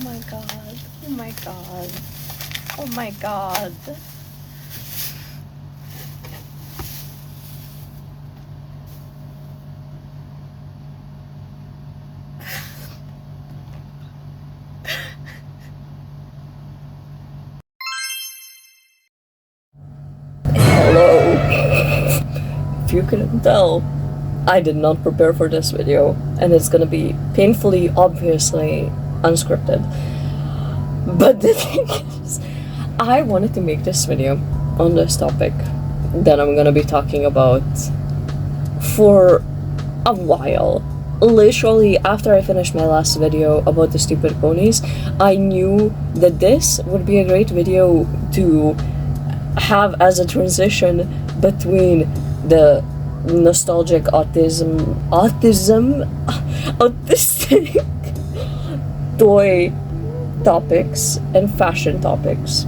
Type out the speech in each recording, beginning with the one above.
my god. Oh my god. Oh my god. Hello. If you couldn't tell, I did not prepare for this video, and it's gonna be painfully, obviously unscripted. But the thing is, I wanted to make this video on this topic that I'm gonna be talking about for a while. Literally, after I finished my last video about the stupid ponies, I knew that this would be a great video to have as a transition between the nostalgic autistic toy topics and fashion topics.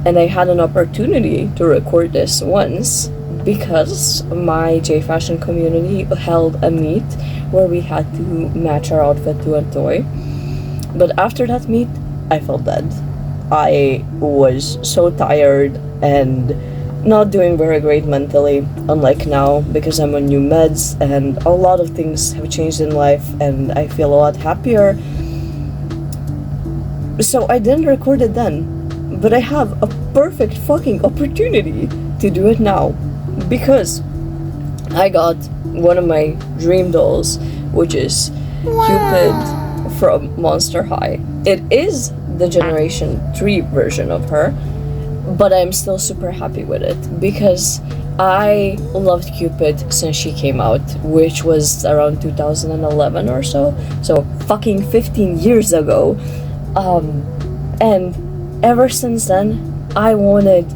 And I had an opportunity to record this once because my J-Fashion community held a meet where we had to match our outfit to a toy. But after that meet, I felt dead. I was so tired and not doing very great mentally, unlike now, because I'm on new meds and a lot of things have changed in life and I feel a lot happier. So I didn't record it then, but I have a perfect fucking opportunity to do it now, because I got one of my dream dolls, which is Cupid from Monster High. It is the Generation 3 version of her, but I'm still super happy with it because I loved Cupid since she came out, which was around 2011 or so fucking 15 years ago. And ever since then, I wanted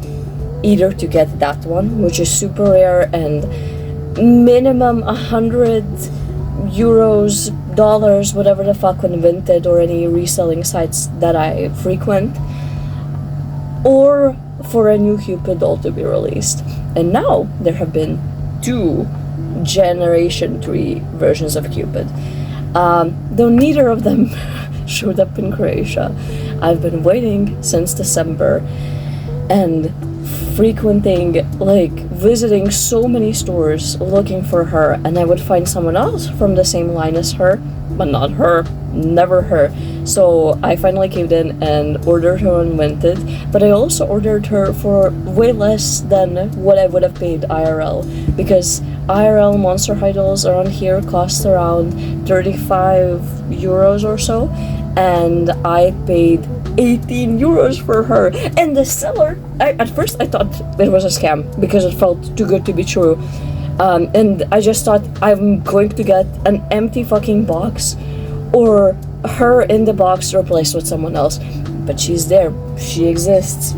either to get that one, which is super rare and minimum 100 euros, dollars, whatever the fuck, when Vinted or any reselling sites that I frequent, or for a new Cupid doll to be released. And now there have been two Generation 3 versions of Cupid. Though neither of them showed up in Croatia. I've been waiting since December and frequenting, visiting so many stores looking for her, and I would find someone else from the same line as her, but not her, never her. So I finally caved in and ordered her on Vinted, but I also ordered her for way less than what I would have paid IRL, because IRL Monster High dolls around here cost around 35 euros or so, and I paid 18 euros for her. And the seller, at first I thought it was a scam because it felt too good to be true, and I just thought I'm going to get an empty fucking box or her in the box replaced with someone else. But she's there, she exists.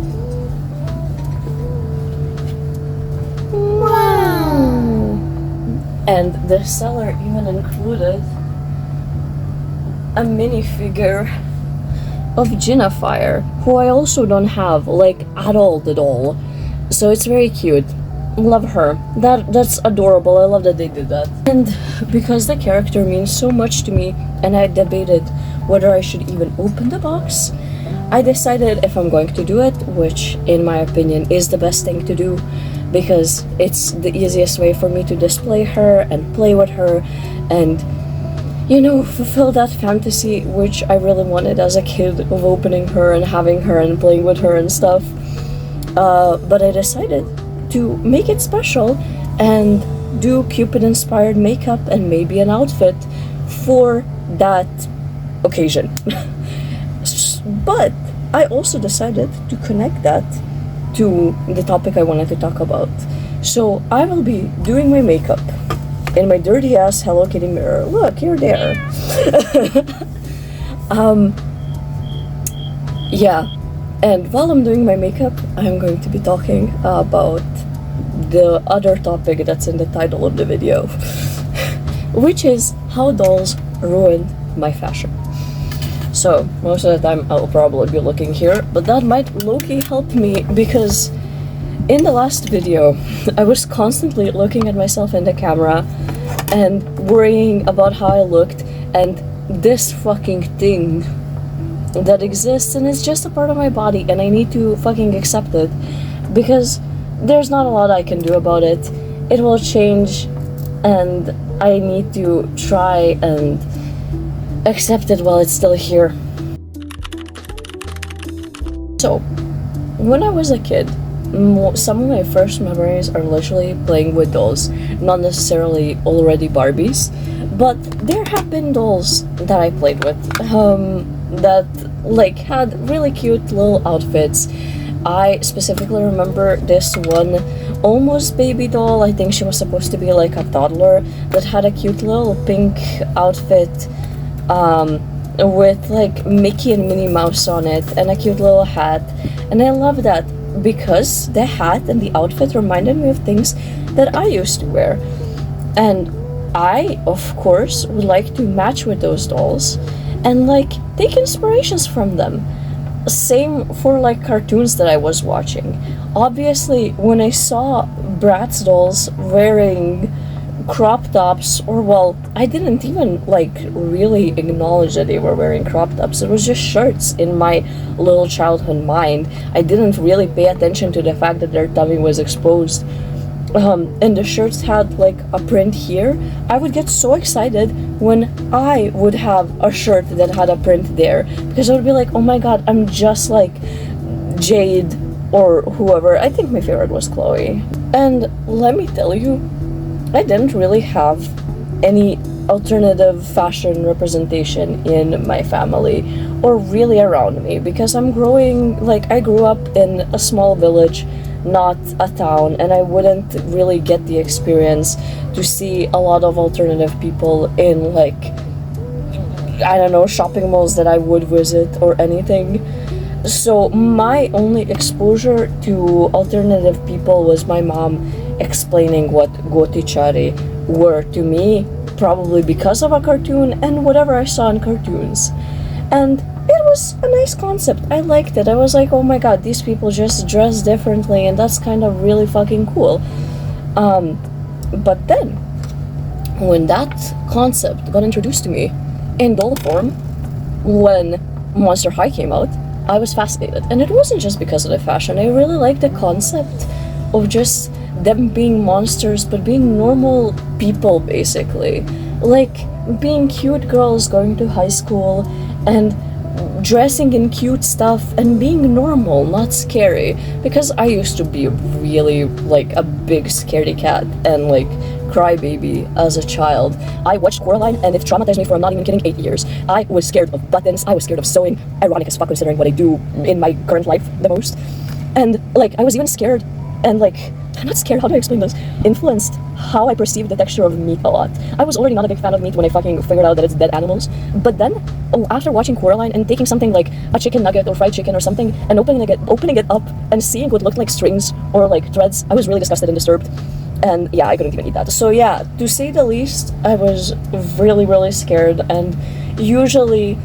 Wow. And the seller even included a minifigure of Fire, who I also don't have, at all, the doll. So it's very cute. Love her. That's adorable. I love that they did that. And because the character means so much to me, and I debated whether I should even open the box, I decided if I'm going to do it, which in my opinion is the best thing to do, because it's the easiest way for me to display her and play with her and, fulfill that fantasy which I really wanted as a kid, of opening her and having her and playing with her and stuff. But I decided to make it special and do Cupid-inspired makeup and maybe an outfit for that occasion. But I also decided to connect that to the topic I wanted to talk about. So I will be doing my makeup in my dirty ass Hello Kitty mirror. Look, you're there. Yeah, and while I'm doing my makeup, I'm going to be talking about the other topic that's in the title of the video, which is how dolls ruined my fashion. So most of the time I'll probably be looking here, but that might low-key help me, because in the last video I was constantly looking at myself in the camera and worrying about how I looked, and this fucking thing that exists, and it's just a part of my body, and I need to fucking accept it, because there's not a lot I can do about it. It will change, and I need to try and accept it while it's still here. So, when I was a kid, some of my first memories are literally playing with dolls, not necessarily already Barbies, but there have been dolls that I played with, that like had really cute little outfits. I specifically remember this one almost baby doll. I think she was supposed to be like a toddler, that had a cute little pink outfit with like Mickey and Minnie Mouse on it, and a cute little hat. And I love that because the hat and the outfit reminded me of things that I used to wear. And I, of course, would like to match with those dolls and like take inspirations from them. Same for like cartoons that I was watching. Obviously, when I saw Bratz dolls wearing crop tops, or well, I didn't even like really acknowledge that they were wearing crop tops. It was just shirts in my little childhood mind. I didn't really pay attention to the fact that their tummy was exposed. And the shirts had like a print here. I would get so excited when I would have a shirt that had a print there, because I would be like, oh my god, I'm just like Jade or whoever. I think my favorite was Chloe. And let me tell you, I didn't really have any alternative fashion representation in my family or really around me, because I grew up in a small village, not a town, and I wouldn't really get the experience to see a lot of alternative people in like, I don't know, shopping malls that I would visit or anything. So my only exposure to alternative people was my mom explaining what gotichari were to me, probably because of a cartoon and whatever I saw in cartoons. And it was a nice concept. I liked it. I was like, oh my god, these people just dress differently, and that's kind of really fucking cool. But then, when that concept got introduced to me in doll form, when Monster High came out, I was fascinated. And it wasn't just because of the fashion. I really liked the concept of just them being monsters, but being normal people, basically. Like, being cute girls going to high school and dressing in cute stuff and being normal, not scary. Because I used to be really, like, a big scaredy cat and, like, crybaby as a child. I watched Coraline, and it traumatized me for, I'm not even kidding, 8 years. I was scared of buttons, I was scared of sewing, ironic as fuck considering what I do in my current life the most. And, like, I was even scared, and, like, I'm not scared, how do I explain this? Influenced how I perceived the texture of meat a lot. I was already not a big fan of meat when I fucking figured out that it's dead animals. But then, after watching Coraline and taking something like a chicken nugget or fried chicken or something and opening it up and seeing what looked like strings or like threads, I was really disgusted and disturbed. And yeah, I couldn't even eat that. So yeah, to say the least, I was really, really scared, and usually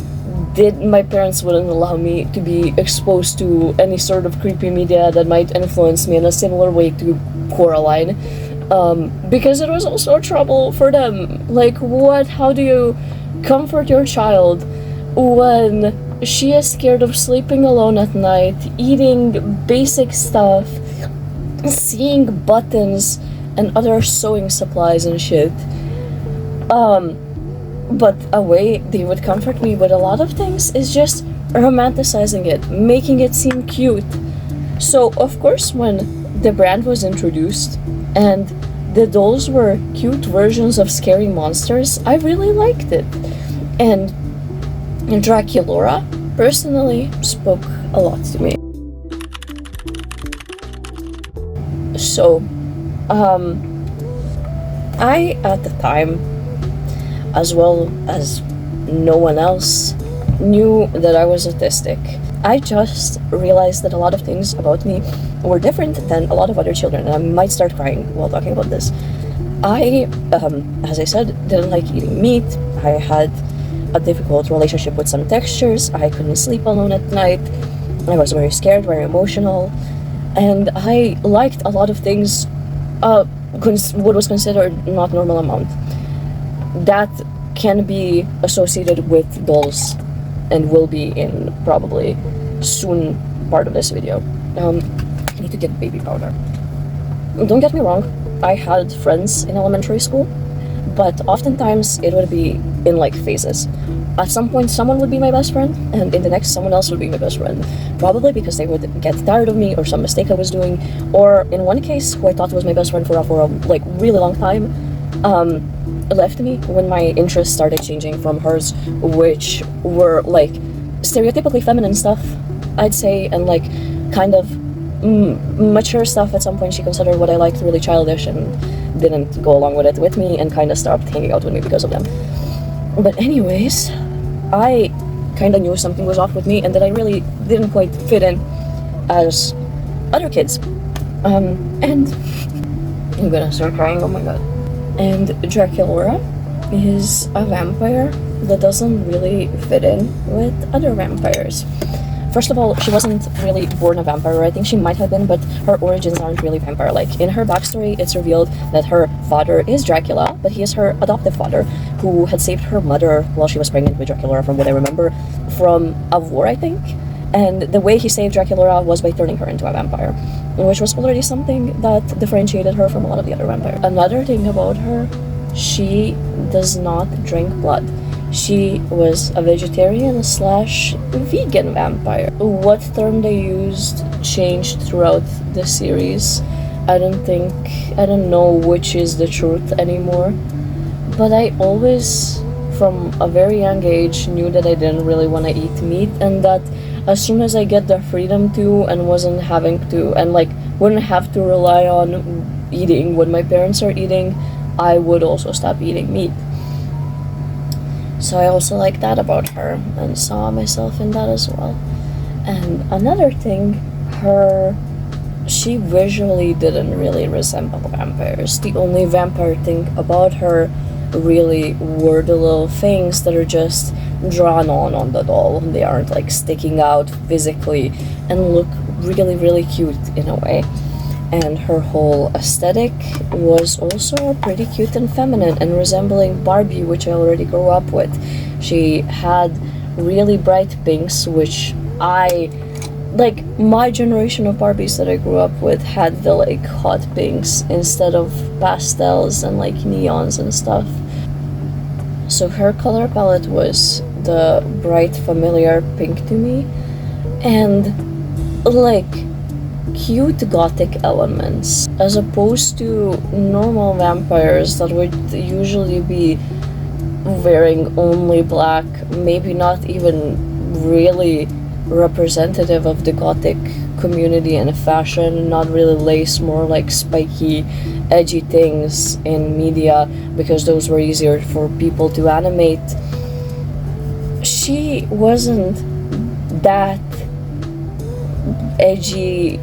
my parents wouldn't allow me to be exposed to any sort of creepy media that might influence me in a similar way to Coraline, because it was also trouble for them. Like, how do you comfort your child when she is scared of sleeping alone at night, eating basic stuff, seeing buttons and other sewing supplies and shit? But a way they would comfort me with a lot of things is just romanticizing it, making it seem cute. So, of course, when the brand was introduced and the dolls were cute versions of scary monsters, I really liked it. And Draculaura personally spoke a lot to me. So, I, at the time, as well as no one else, knew that I was autistic. I just realized that a lot of things about me were different than a lot of other children, and I might start crying while talking about this. I, as I said, didn't like eating meat. I had a difficult relationship with some textures. I couldn't sleep alone at night. I was very scared, very emotional, and I liked a lot of things, what was considered not normal amount. That can be associated with dolls and will be in probably soon part of this video. I need to get baby powder. Don't get me wrong, I had friends in elementary school, but oftentimes it would be in like phases. At some point someone would be my best friend, and in the next someone else would be my best friend. Probably because they would get tired of me or some mistake I was doing, or in one case, who I thought was my best friend for a like really long time, left me when my interests started changing from hers, which were like stereotypically feminine stuff, I'd say, and like kind of mature stuff. At some point she considered what I liked really childish and didn't go along with it with me, and kind of stopped hanging out with me because of them. But anyways, I kind of knew something was off with me and that I really didn't quite fit in as other kids. And I'm gonna start crying, oh my god. And Draculaura is a vampire that doesn't really fit in with other vampires. First of all, she wasn't really born a vampire. I think she might have been, but her origins aren't really vampire-like. In her backstory, it's revealed that her father is Dracula, but he is her adoptive father, who had saved her mother while she was pregnant with Draculaura, from what I remember, from a war, I think. And the way he saved Draculaura was by turning her into a vampire, which was already something that differentiated her from a lot of the other vampires. Another thing about her, she does not drink blood. She was a vegetarian / vegan vampire. What term they used changed throughout the series. I don't know which is the truth anymore. But I always, from a very young age, knew that I didn't really want to eat meat, and that as soon as I get the freedom to and wasn't having to, and like wouldn't have to rely on eating what my parents are eating, I would also stop eating meat. So I also like that about her and saw myself in that as well. And another thing, she visually didn't really resemble vampires. The only vampire thing about her really were the little things that are just drawn on the doll. They aren't like sticking out physically and look really, really cute in a way. And her whole aesthetic was also pretty cute and feminine and resembling Barbie, which I already grew up with. She had really bright pinks, which my generation of Barbies that I grew up with had the like hot pinks instead of pastels and like neons and stuff. So her color palette was the bright familiar pink to me, and like cute gothic elements, as opposed to normal vampires that would usually be wearing only black, maybe not even really representative of the gothic community and fashion, not really lace, more like spiky, edgy things in media, because those were easier for people to animate. She wasn't that edgy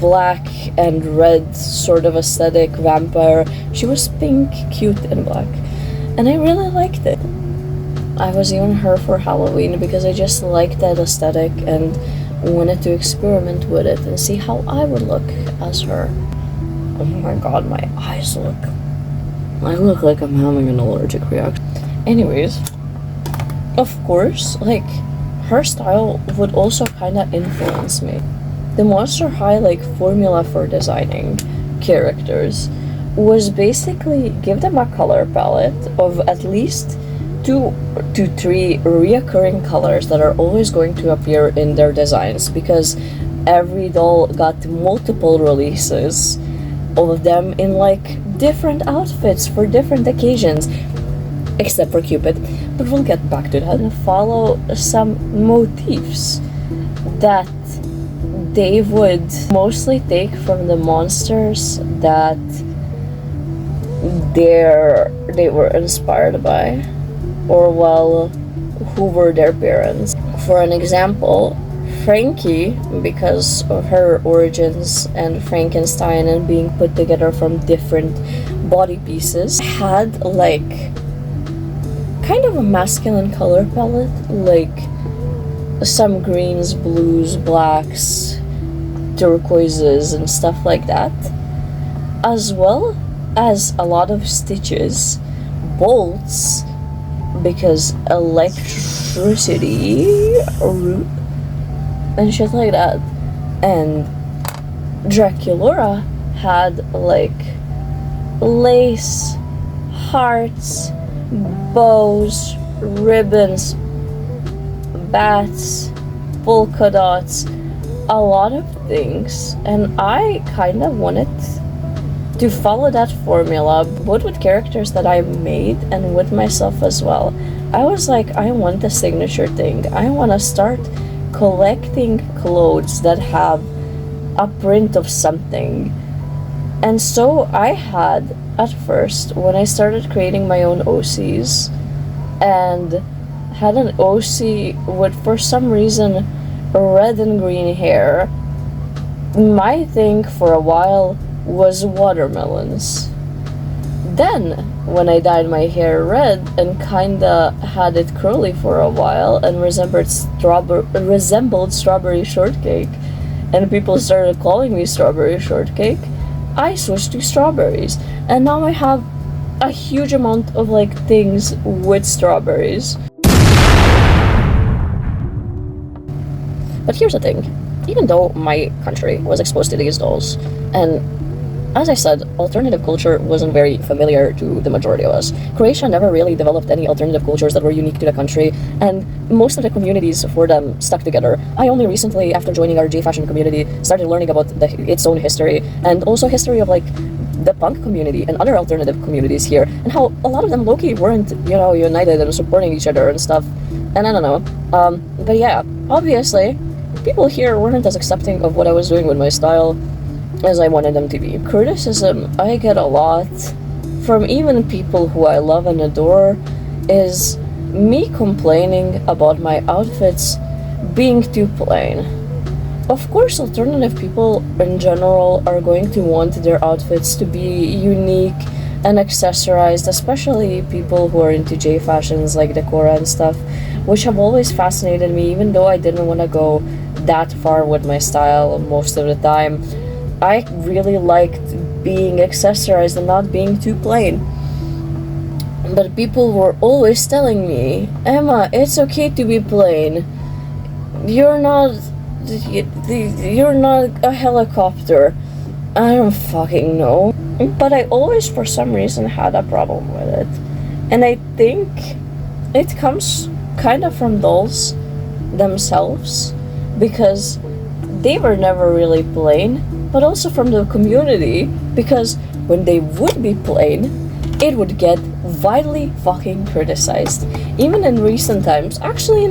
black and red sort of aesthetic vampire. She was pink, cute, and black, and I really liked it. I was even her for Halloween because I just liked that aesthetic and wanted to experiment with it and see how I would look as her. Oh my god, my eyes I look like I'm having an allergic reaction. Anyways, of course, like, her style would also kind of influence me. The Monster High formula for designing characters was basically give them a color palette of at least 2 to 3 reoccurring colors that are always going to appear in their designs, because every doll got multiple releases of them in different outfits for different occasions, except for Cupid, but we'll get back to that. And follow some motifs that they would mostly take from the monsters that they were inspired by, or who were their parents. For an example, Frankie, because of her origins and Frankenstein and being put together from different body pieces, had kind of a masculine color palette, some greens, blues, blacks, turquoises, and stuff like that, as well as a lot of stitches, bolts, because electricity and shit like that. And Draculaura had like lace, hearts, bows, ribbons, bats, polka dots, a lot of things, and I kind of wanted to follow that formula, both with characters that I made and with myself as well. I was like, I want the signature thing. I want to start collecting clothes that have a print of something. And so I had, at first, when I started creating my own OCs, and had an OC with, for some reason, red and green hair. My thing for a while was watermelons. Then, when I dyed my hair red and kinda had it curly for a while and resembled strawberry shortcake, and people started calling me strawberry shortcake, I switched to strawberries. And now I have a huge amount of like things with strawberries. But here's the thing, even though my country was exposed to these dolls, and as I said, alternative culture wasn't very familiar to the majority of us. Croatia never really developed any alternative cultures that were unique to the country, and most of the communities for them stuck together. I only recently, after joining our J-fashion community, started learning about its own history, and also history of like the punk community and other alternative communities here, and how a lot of them low-key weren't, united and supporting each other and stuff. And I don't know. But yeah, obviously, people here weren't as accepting of what I was doing with my style as I wanted them to be. Criticism I get a lot from even people who I love and adore is me complaining about my outfits being too plain. Of course, alternative people in general are going to want their outfits to be unique and accessorized, especially people who are into J fashions like Decora and stuff, which have always fascinated me, even though I didn't want to go that far with my style most of the time. I really liked being accessorized and not being too plain. But people were always telling me, Emma, it's okay to be plain. You're not a helicopter. I don't fucking know. But I always, for some reason, had a problem with it. And I think it comes kind of from dolls themselves, because they were never really plain, but also from the community, because when they would be plain, it would get widely fucking criticized. Even in recent times, especially,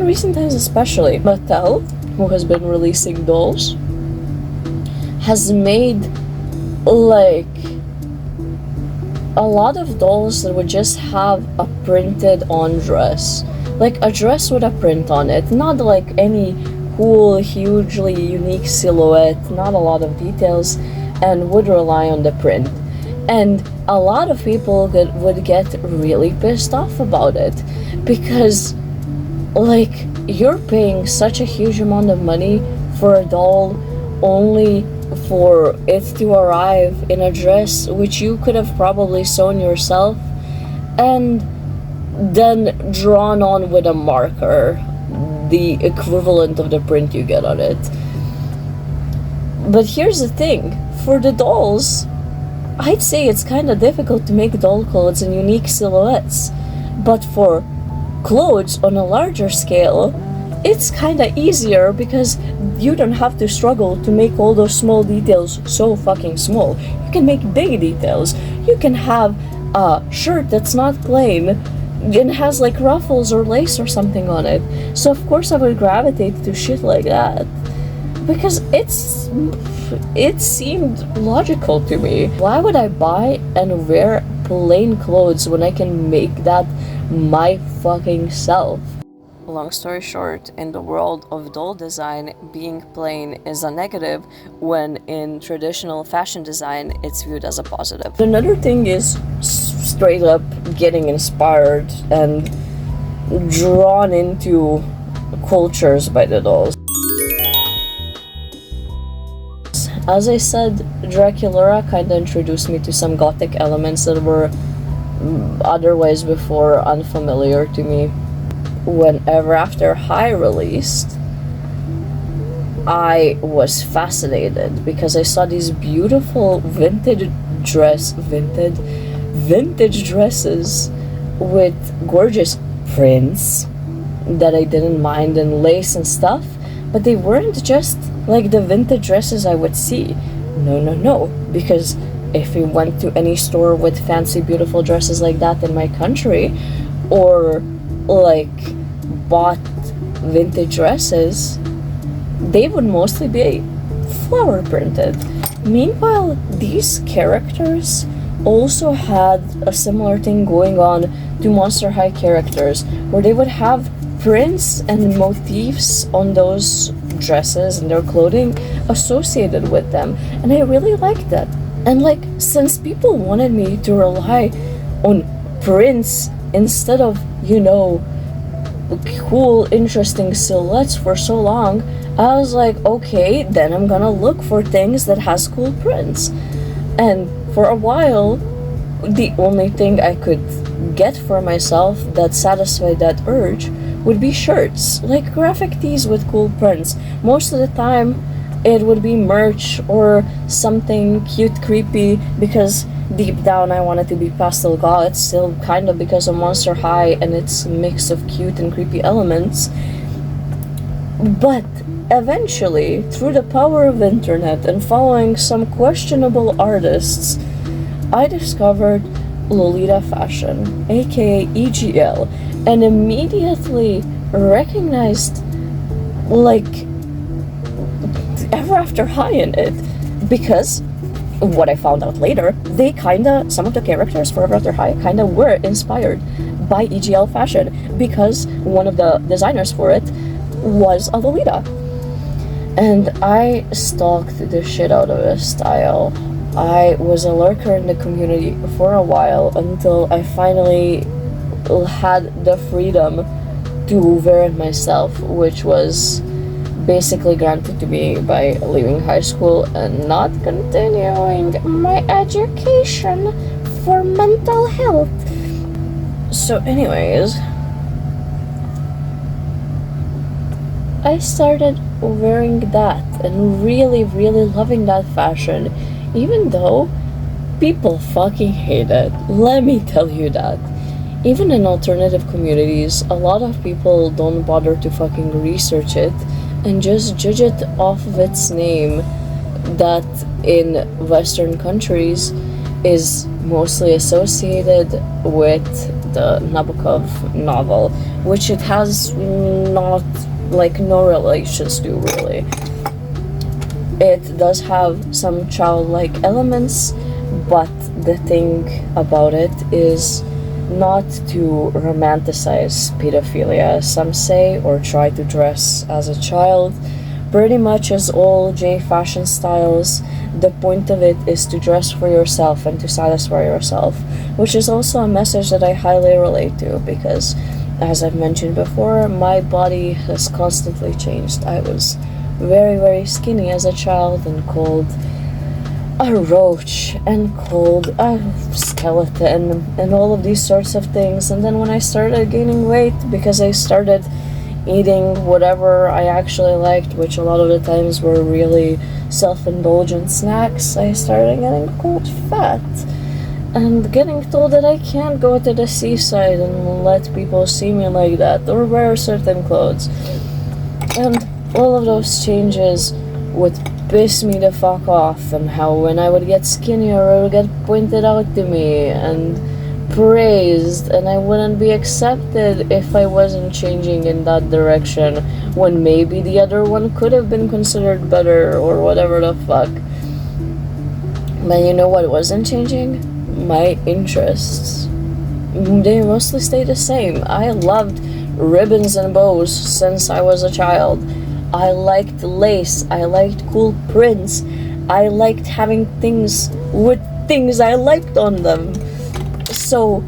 Mattel, who has been releasing dolls, has made like a lot of dolls that would just have a printed on dress, like a dress with a print on it, not like any cool, hugely unique silhouette, not a lot of details, and would rely on the print. And a lot of people would get really pissed off about it, because like, you're paying such a huge amount of money for a doll only for it to arrive in a dress which you could have probably sewn yourself and then drawn on with a marker, the equivalent of the print you get on it. But here's the thing, for the dolls, I'd say it's kind of difficult to make doll clothes in unique silhouettes, but for clothes on a larger scale, it's kind of easier, because you don't have to struggle to make all those small details so fucking small. You can make big details. You can have a shirt that's not plain and has like ruffles or lace or something on it. So of course I would gravitate to shit like that, because it seemed logical to me. Why would I buy and wear plain clothes when I can make that my fucking self? Long story short, in the world of doll design, being plain is a negative, when in traditional fashion design, it's viewed as a positive. Another thing is straight up getting inspired and drawn into cultures by the dolls. As I said, Draculaura kinda introduced me to some gothic elements that were otherwise before unfamiliar to me. When Ever After High released, I was fascinated because I saw these beautiful vintage dresses with gorgeous prints that I didn't mind, and lace and stuff, but they weren't just like the vintage dresses I would see. No, because if you went to any store with fancy beautiful dresses like that in my country, or like bought vintage dresses, they would mostly be flower printed. Meanwhile, these characters also had a similar thing going on to Monster High characters, where they would have prints and motifs on those dresses and their clothing associated with them, and I really liked that. And like, since people wanted me to rely on prints instead of, cool, interesting silhouettes for so long, I was like, okay, then I'm gonna look for things that has cool prints. And for a while, the only thing I could get for myself that satisfied that urge would be shirts, like graphic tees with cool prints. Most of the time, it would be merch or something cute, creepy, because deep down I wanted to be pastel goth, still kind of because of Monster High and its mix of cute and creepy elements. But eventually, through the power of internet and following some questionable artists, I discovered Lolita fashion, aka EGL, and immediately recognized like Ever After High in it, because what I found out later, some of the characters for Ever After High kinda were inspired by EGL fashion, because one of the designers for it was a Lolita. And I stalked the shit out of this style. I was a lurker in the community for a while until I finally had the freedom to wear it myself, which was basically granted to me by leaving high school and not continuing my education for mental health. So anyways, I started wearing that and really loving that fashion, even though people fucking hate it. Let me tell you that. Even in alternative communities, a lot of people don't bother to fucking research it and just judge it off of its name, that in Western countries is mostly associated with the Nabokov novel, which it has no relations to, really. It does have some childlike elements, but the thing about it is not to romanticize pedophilia, as some say, or try to dress as a child. Pretty much as all J fashion styles, the point of it is to dress for yourself and to satisfy yourself, which is also a message that I highly relate to, because as I've mentioned before, my body has constantly changed. I was very skinny as a child and called a roach and called a skeleton and all of these sorts of things. And then when I started gaining weight, because I started eating whatever I actually liked, which a lot of the times were really self-indulgent snacks, I started getting called fat and getting told that I can't go to the seaside and let people see me like that or wear certain clothes. And all of those changes would piss me the fuck off, and how when I would get skinnier it would get pointed out to me and praised, and I wouldn't be accepted if I wasn't changing in that direction, when maybe the other one could have been considered better or whatever the fuck. But you know what wasn't changing? My interests. They mostly stayed the same. I loved ribbons and bows since I was a child. I liked lace, I liked cool prints, I liked having things with things I liked on them. So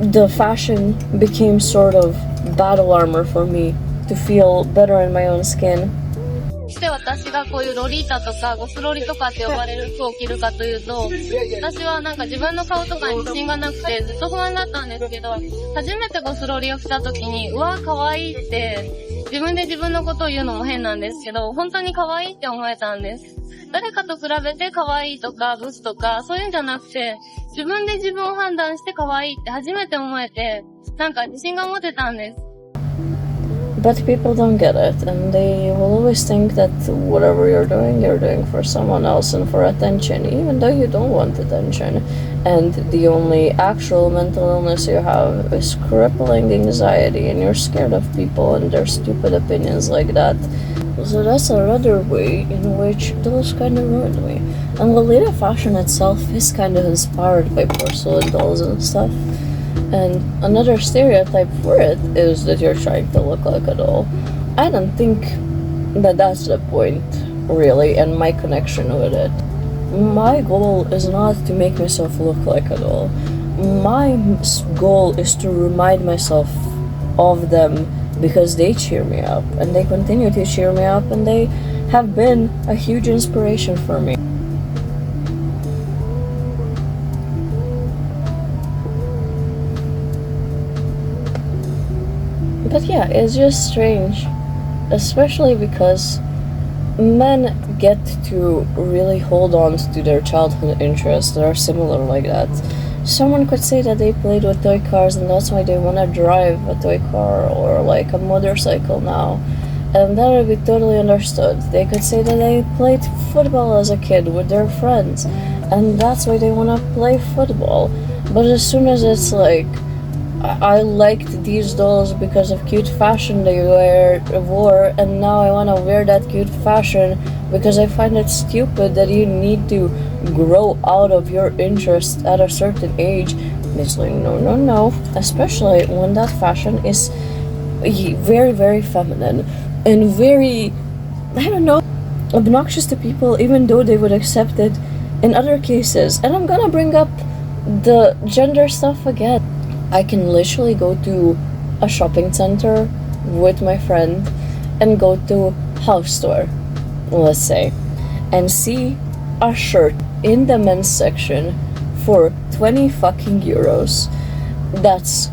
the fashion became sort of battle armor for me to feel better in my own skin. して私がこういうロリータとかゴスロリとかって呼ばれる服を着るかというと、私はなんか自分の顔とかに自信がなくてずっと不安だったんですけど、初めてゴスロリを着た時に、うわ、可愛いって、自分で自分のことを言うのも変なんですけど、本当に可愛いって思えたんです。誰かと比べて可愛いとかブスとかそういうんじゃなくて、自分で自分を判断して可愛いって初めて思えて、なんか自信が持てたんです。But people don't get it, and they will always think that whatever you're doing for someone else and for attention, even though you don't want attention. And the only actual mental illness you have is crippling anxiety, and you're scared of people and their stupid opinions like that. So that's another way in which dolls kind of ruined me. And Lolita fashion itself is kind of inspired by porcelain dolls and stuff. And another stereotype for it is that you're trying to look like a doll. I don't think that that's the point, really, and my connection with it. My goal is not to make myself look like a doll. My goal is to remind myself of them because they cheer me up, and they continue to cheer me up, and they have been a huge inspiration for me. But yeah, it's just strange, especially because men get to really hold on to their childhood interests that are similar like that. Someone could say that they played with toy cars and that's why they want to drive a toy car or like a motorcycle now, and that would be totally understood. They could say that they played football as a kid with their friends and that's why they want to play football. But as soon as it's like, I liked these dolls because of cute fashion they wore, and now I want to wear that cute fashion because I find it stupid that you need to grow out of your interest at a certain age. It's like, no. Especially when that fashion is very, very feminine and very, I don't know, obnoxious to people, even though they would accept it in other cases. And I'm gonna bring up the gender stuff again. I can literally go to a shopping center with my friend and go to house store, let's say, and see a shirt in the men's section for 20 fucking euros that's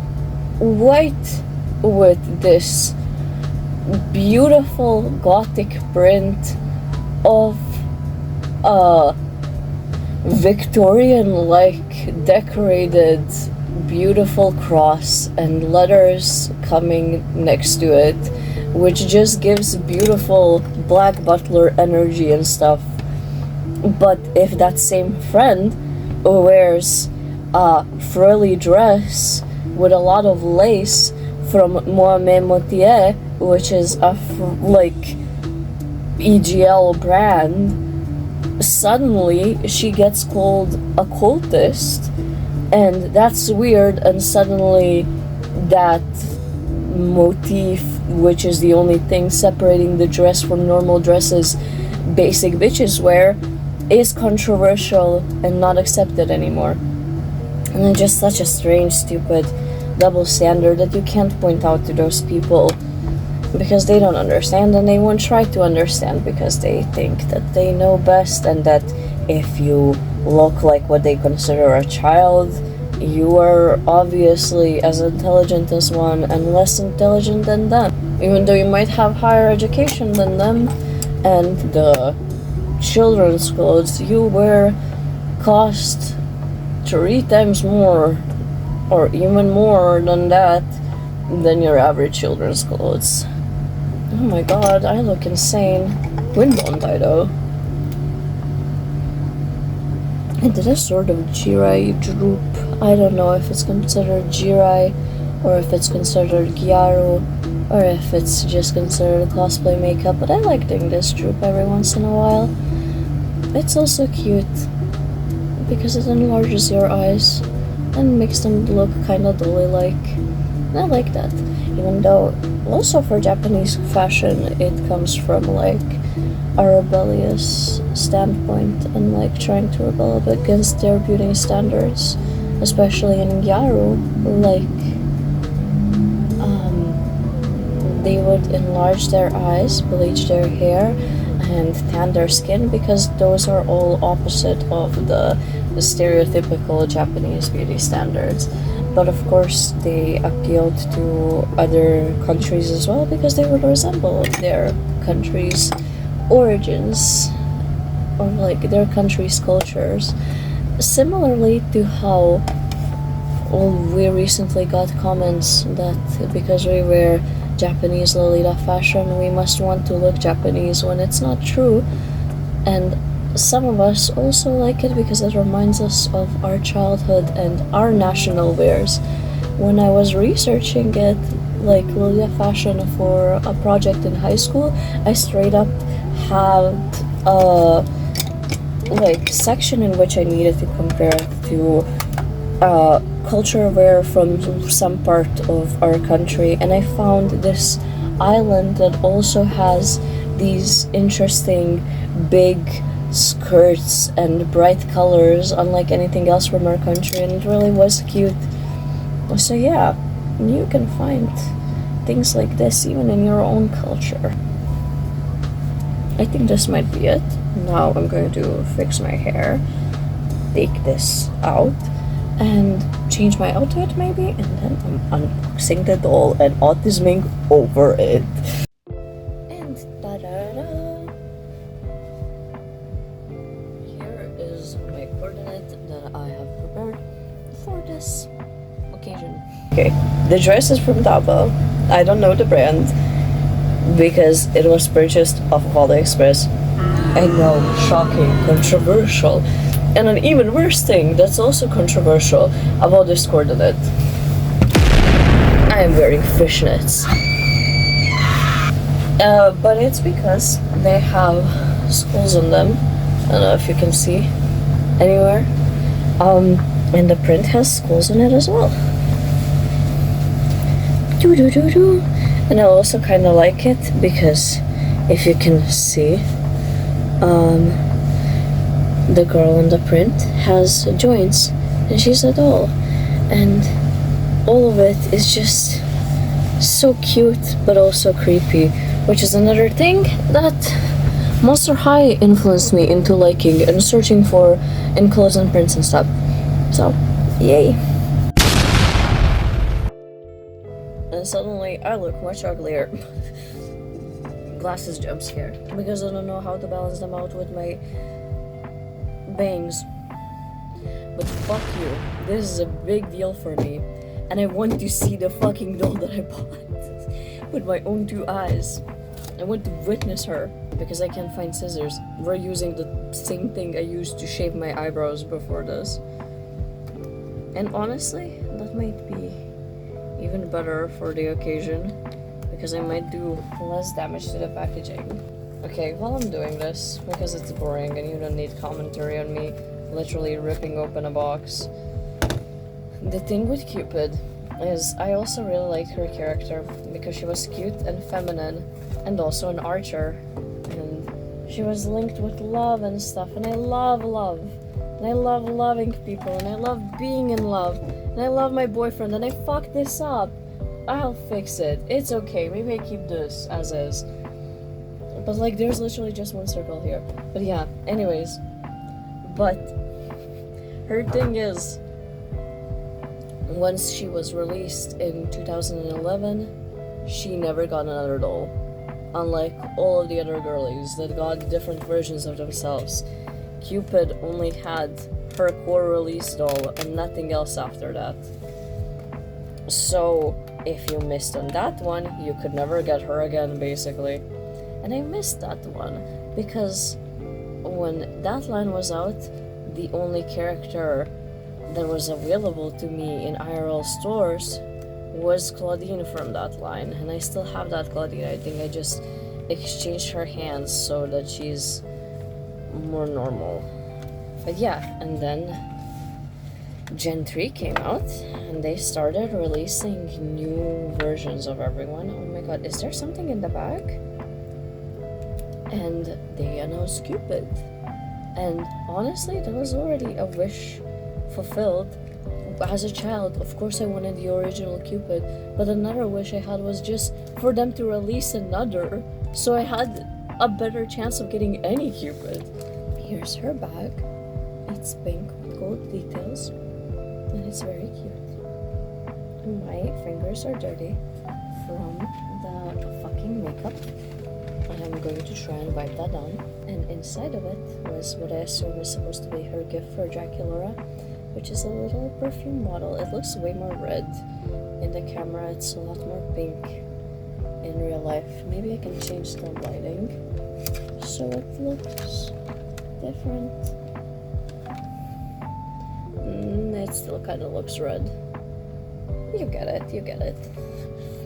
white with this beautiful gothic print of a Victorian-like decorated beautiful cross and letters coming next to it, which just gives beautiful black butler energy and stuff. But if that same friend wears a frilly dress with a lot of lace from Mohamed Motier, which is a like EGL brand, suddenly she gets called a cultist. And that's weird, and suddenly that motif, which is the only thing separating the dress from normal dresses basic bitches wear, is controversial and not accepted anymore. And it's just such a strange, stupid double standard that you can't point out to those people because they don't understand, and they won't try to understand because they think that they know best, and that if you look like what they consider a child, you are obviously as intelligent as one and less intelligent than them, even though you might have higher education than them. And the children's clothes you wear cost 3 times more or even more than that than your average children's clothes. Oh my god, I look insane. When don't I though? I did a sort of Jirai droop. I don't know if it's considered Jirai or if it's considered Gyaru or if it's just considered cosplay makeup, but I like doing this droop every once in a while. It's also cute because it enlarges your eyes and makes them look kinda dolly-like. And I like that, even though also for Japanese fashion it comes from like a rebellious standpoint and like trying to rebel against their beauty standards, especially in Gyaru. Like they would enlarge their eyes, bleach their hair, and tan their skin, because those are all opposite of the stereotypical Japanese beauty standards. But of course, they appealed to other countries as well because they would resemble their country's origins or like their country's cultures. Similarly to how we recently got comments that because we wear Japanese Lolita fashion, we must want to look Japanese, when it's not true. And some of us also like it because it reminds us of our childhood and our national wears. When I was researching it, like Lolita fashion for a project in high school, I straight up had a like section in which I needed to compare it to culture wear from some part of our country, and I found this island that also has these interesting big skirts and bright colors unlike anything else from our country, and it really was cute. So yeah, you can find things like this even in your own culture. I think this might be it. Now I'm going to fix my hair, take this out, and change my outfit maybe, and then I'm unboxing the doll and autisming over it. And ta-da-da! Here is my coordinate that I have prepared for this occasion. Okay, the dress is from Taobao. I don't know the brand because it was purchased off of AliExpress. I know, shocking, controversial. And an even worse thing that's also controversial about this coordinate. I am wearing fishnets. But it's because they have skulls on them. I don't know if you can see anywhere. And the print has skulls on it as well. Doo-doo-doo-doo. And I also kind of like it because if you can see, the girl in the print has joints and she's a doll, and all of it is just so cute but also creepy, which is another thing that Monster High influenced me into liking and searching for in clothes and prints and stuff. So yay. And suddenly I look much uglier. Glasses jump scare because I don't know how to balance them out with my bangs. But fuck you, this is a big deal for me, and I want to see the fucking doll that I bought with my own two eyes. I want to witness her because I can't find scissors. We're using the same thing I used to shape my eyebrows before this. And honestly, that might be even better for the occasion because I might do less damage to the packaging. Okay, while I'm doing this, because it's boring and you don't need commentary on me literally ripping open a box, the thing with Cupid is I also really liked her character because she was cute and feminine and also an archer, and she was linked with love and stuff, and I love love, and I love loving people, and I love being in love, and I love my boyfriend, and I fucked this up. I'll fix it. It's okay. Maybe I keep this as is. But like there's literally just one circle here. But yeah, anyways. But her thing is, once she was released in 2011, she never got another doll. Unlike all of the other girlies that got different versions of themselves, Cupid only had her core release doll and nothing else after that. So if you missed on that one, you could never get her again, basically. And I missed that one because when that line was out, the only character that was available to me in IRL stores was Claudine from that line, and I still have that Claudine. I think I just exchanged her hands so that she's more normal. But yeah, and then Gen 3 came out and they started releasing new versions of everyone. Oh my god, is there something in the bag? And they announced Cupid. And honestly, that was already a wish fulfilled. As a child, of course I wanted the original Cupid, but another wish I had was just for them to release another, so I had a better chance of getting any Cupid. Here's her bag. It's pink with gold details, and it's very cute. My fingers are dirty from the fucking makeup, and I'm going to try and wipe that down. And inside of it was what I assume is supposed to be her gift for Draculaura, which is a little perfume bottle. It looks way more red in the camera. It's a lot more pink in real life. Maybe I can change the lighting so it looks different. It still kind of looks red. You get it, you get it.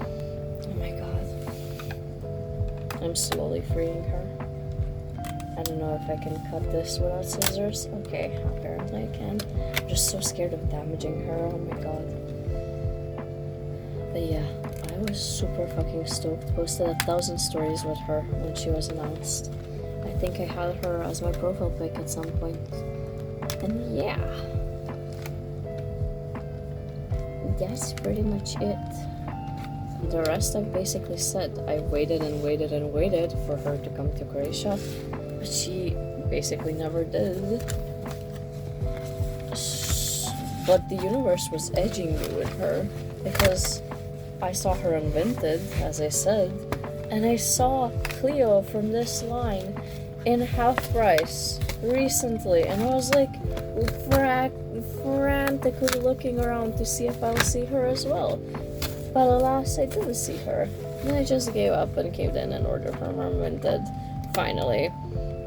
Oh my god. I'm slowly freeing her. I don't know if I can cut this without scissors. Okay, apparently I can. I'm just so scared of damaging her. Oh my god. But yeah, I was super fucking stoked. Posted 1,000 stories with her when she was announced. I think I had her as my profile pic at some point. And yeah. That's pretty much it. The rest I've basically said. I waited and waited and waited for her to come to Croatia, but she basically never did. But the universe was edging me with her because I saw her on Vinted, as I said, and I saw Cleo from this line in half price recently, and I was like frantically looking around to see if I'll see her as well. But alas, I didn't see her. And I just gave up and caved in and ordered from her Vinted finally,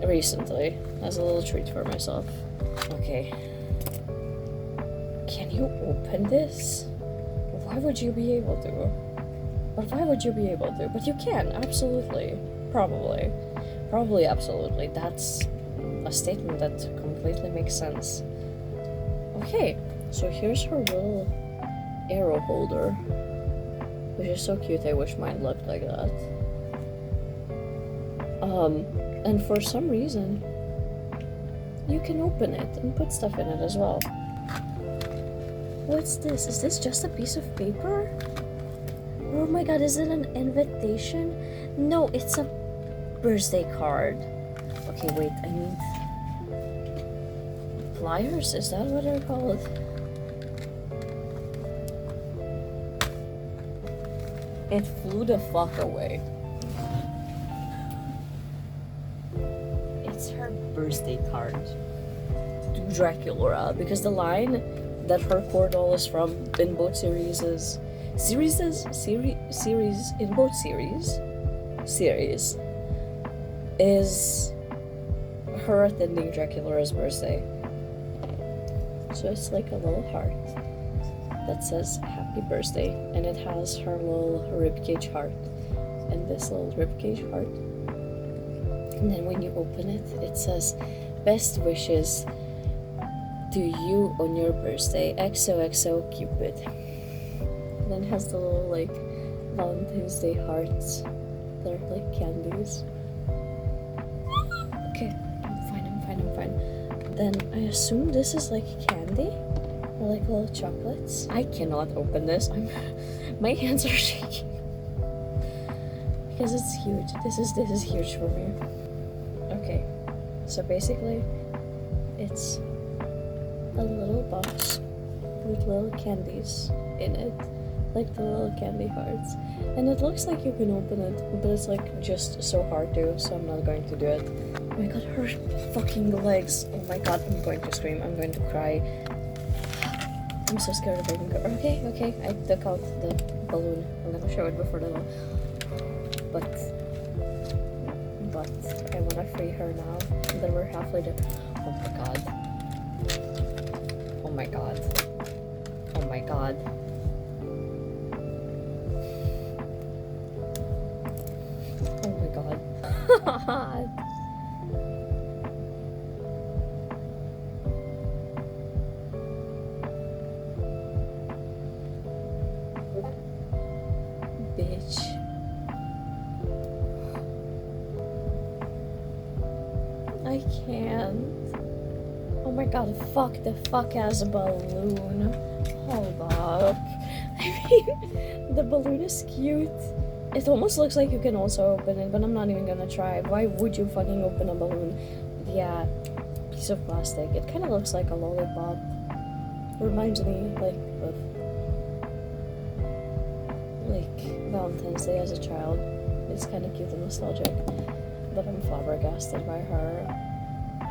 recently, as a little treat for myself. Okay. Can you open this? Why would you be able to? But why would you be able to? But you can, absolutely. Probably. Probably, absolutely. That's a statement that completely makes sense. Okay, so here's her little arrow holder, which is so cute. I wish mine looked like that. And for some reason, you can open it and put stuff in it as well. What's this? Is this just a piece of paper? Oh my god, is it an invitation? No, it's a birthday card. Okay, wait, I need flyers? Is that what they're called? It flew the fuck away. It's her birthday card to Draculaura, because the line that her core doll is from in both series is her attending Draculaura's birthday. So it's like a little heart that says happy birthday, and it has her little ribcage heart and this little ribcage heart. And then when you open it, it says best wishes to you on your birthday, XOXO Cupid. And then it has the little like Valentine's Day hearts. They're like candies. Okay, I'm fine. Then I assume this is like candy or like little chocolates. I cannot open this. My hands are shaking because it's huge. This is huge for me. Okay, so basically, it's a little box with little candies in it, like the little candy hearts, and it looks like you can open it, but it's like just so hard to, so I'm not going to do it. Oh my god, her fucking legs. Oh my god, I'm going to scream, I'm going to cry. I'm so scared of even go. Okay, I took out the balloon. I'm gonna show it before the but I wanna free her now. And then we're halfway there. Oh my god. Oh my god. Oh my god. Oh my god. Bitch. I can't. Oh my god, fuck the fuck ass balloon. Hold up. I mean, the balloon is cute, It almost looks like you can also open it, but I'm not even gonna try. Why would you fucking open a balloon? Yeah, piece of plastic. It kind of looks like a lollipop. Reminds me like of Valentine's Day as a child. It's kind of cute and nostalgic, but I'm flabbergasted by her.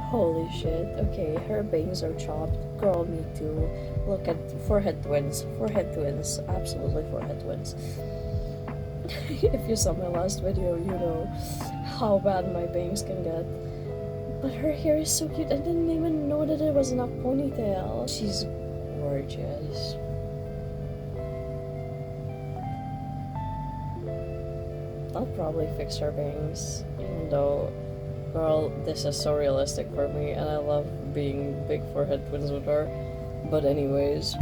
Holy shit. Okay, her bangs are chopped. Girl, me too. Look at forehead twins. Forehead twins. Absolutely forehead twins. If you saw my last video, you know how bad my bangs can get. But her hair is so cute. I didn't even know that it was in a ponytail. She's gorgeous. I'll probably fix her bangs, even though, girl, this is so realistic for me, and I love being big forehead twins with her. But anyways,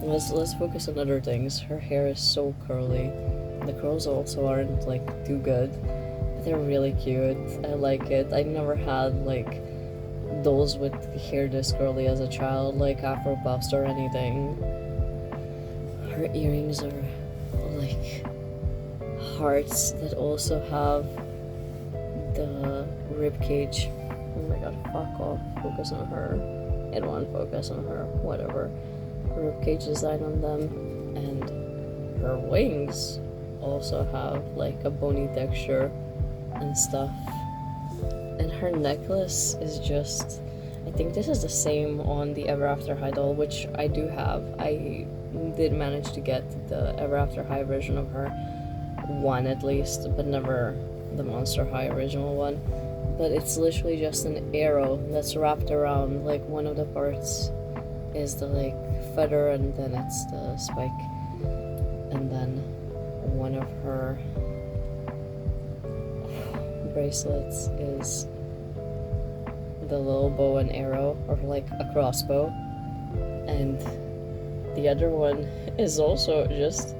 let's focus on other things. Her hair is so curly. The curls also aren't like too good, but they're really cute. I like it. I never had like dolls with hair this curly as a child, like Afro puffs or anything. Her earrings are like hearts that also have the rib cage. Oh my god, fuck off. Focus on her. I don't want to focus on her. Whatever. Rib cage design on them, and her wings also have like a bony texture and stuff. And her necklace is just, I think this is the same on the Ever After High doll, which I do have. I did manage to get the Ever After High version of her, one at least, but never the Monster High original one. But it's literally just an arrow that's wrapped around, like one of the parts is the like feather, and then it's the spike, and then one of her bracelets is the little bow and arrow, or like a crossbow, and the other one is also just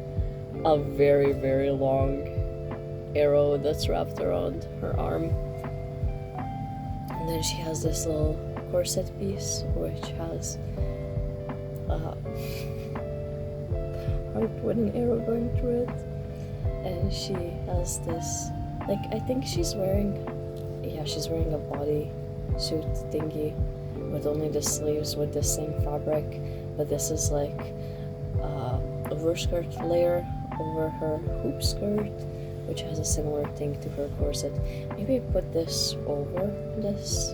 a very, very long arrow that's wrapped around her arm. And then she has this little corset piece which has a heart with an arrow going through it, and she has this, like, I think she's wearing a body suit thingy with only the sleeves with the same fabric, but this is like overskirt layer over her hoop skirt, which has a similar thing to her corset. Maybe I put this over this,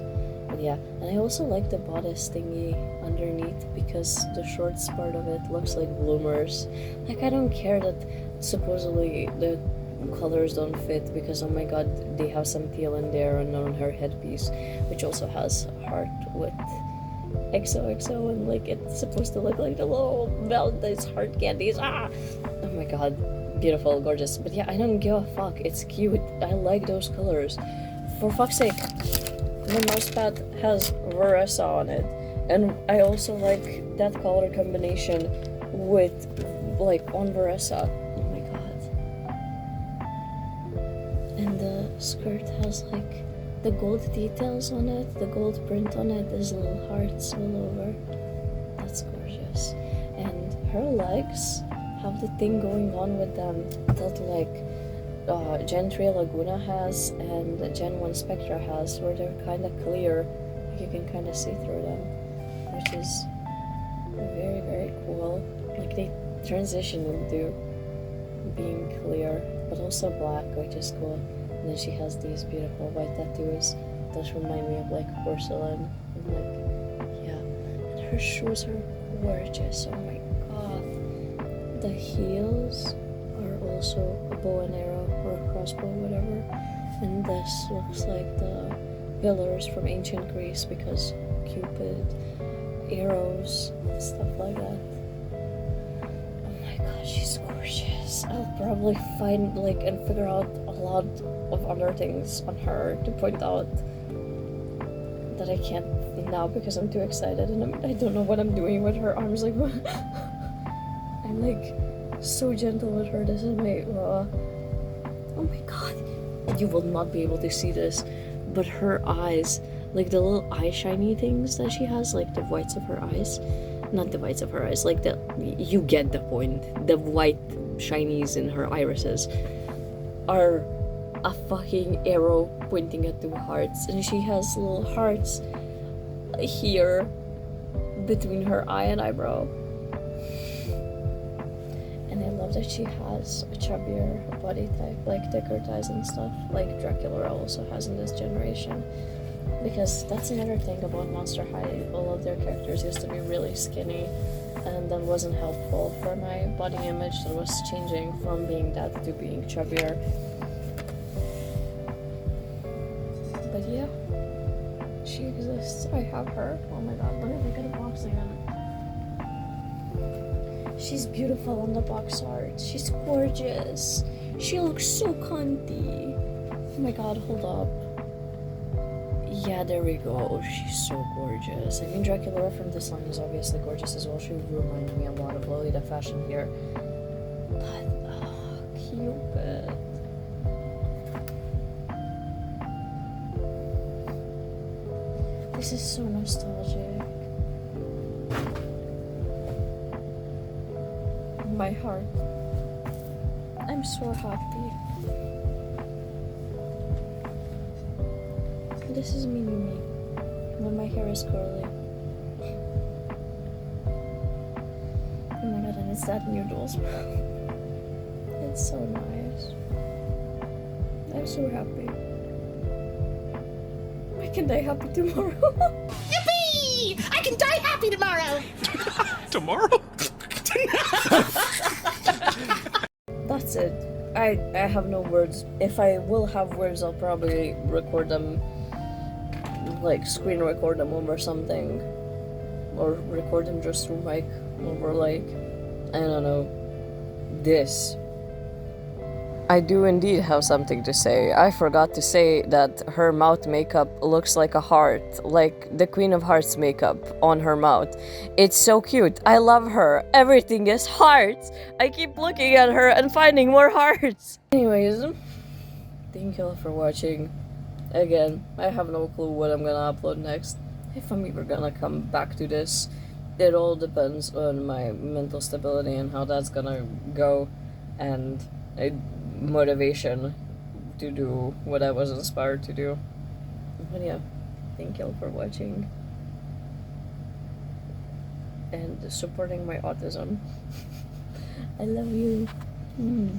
but yeah. And I also like the bodice thingy underneath, because the shorts part of it looks like bloomers. Like, I don't care that supposedly the colors don't fit, because oh my god, they have some teal in there, and on her headpiece, which also has a heart with XOXO, and like it's supposed to look like the little Valentine's heart candies. Oh my god, beautiful, gorgeous. But yeah, I don't give a fuck. It's cute. I like those colors. For fuck's sake, the mouse pad has Veresa on it, and I also like that color combination with like on Veresa. Oh my god. And the skirt has like the gold details on it, the gold print on it, there's little hearts all over. That's gorgeous. And her legs have the thing going on with them that like Gen 3 Laguna has and Gen 1 Spectra has, where they're kind of clear, like you can kind of see through them, which is very, very cool. Like they transition into being clear but also black, which is cool. And then she has these beautiful white tattoos that remind me of like porcelain, and like, yeah. And her shoes are gorgeous. Oh my god. The heels are also a bow and arrow or a crossbow, whatever. And this looks like the pillars from ancient Greece, because Cupid, arrows, stuff like that. Oh my god, she's gorgeous. I'll probably find like and figure out a lot of other things on her to point out that I can't now because I'm too excited, and I don't know what I'm doing with her arms. Like, I'm like so gentle with her. This is my oh my god, you will not be able to see this, but her eyes, like the little eye shiny things that she has, like the whites of her eyes, not the whites of her eyes, like the, you get the point, the white shinies in her irises. are a fucking arrow pointing at 2 hearts, and she has little hearts here between her eye and eyebrow. And I love that she has a chubbier body type, like thicker thighs and stuff, like Dracula also has in this generation. Because that's another thing about Monster High, all of their characters used to be really skinny, and that wasn't helpful for my body image that was changing from being that to being chubbier. But yeah, she exists. I have her. Oh my god, look at the box again. She's beautiful on the box art. She's gorgeous. She looks so cunty. Oh my god, hold up. Yeah, there we go. She's so gorgeous. I mean, Dracula from this line is obviously gorgeous as well. She reminds me a lot of Lolita fashion here. But, oh, Cupid. This is so nostalgic. My heart. I'm so happy. This is me when my hair is curly. Oh my god, and it's that new doll's mouth. It's so nice. I'm so happy. I can die happy tomorrow. Yippee! I can die happy tomorrow! Tomorrow? That's it. I have no words. If I will have words, I'll probably record them, like screen record them over something, or record them just through mic over, like, I don't know, this. I do indeed have something to say. I forgot to say that her mouth makeup looks like a heart, like the Queen of Hearts makeup on her mouth. It's so cute. I love her. Everything is hearts. I keep looking at her and finding more hearts. Anyways, thank you all for watching. Again, I have no clue what I'm gonna upload next. If I'm ever gonna come back to this. It all depends on my mental stability and how that's gonna go, and motivation to do what I was inspired to do. But yeah, thank you all for watching and supporting my autism. I love you.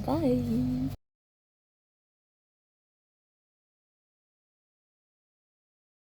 Bye.